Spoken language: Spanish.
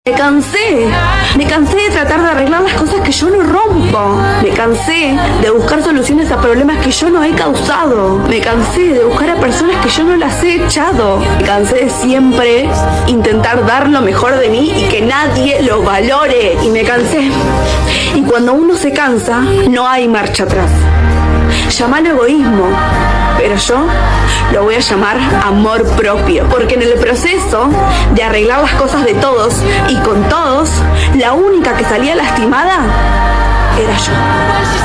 Me cansé de tratar de arreglar las cosas que yo no rompo. Me cansé de buscar soluciones a problemas que yo no he causado. Me cansé de buscar a personas que yo no las he echado. Me cansé de siempre intentar dar lo mejor de mí y que nadie lo valore. Y me cansé. Y cuando uno se cansa, no hay marcha atrás. Llámalo egoísmo, pero yo lo voy a llamar amor propio, porque en el proceso de arreglar las cosas de todos y con todos, la única que salía lastimada era yo.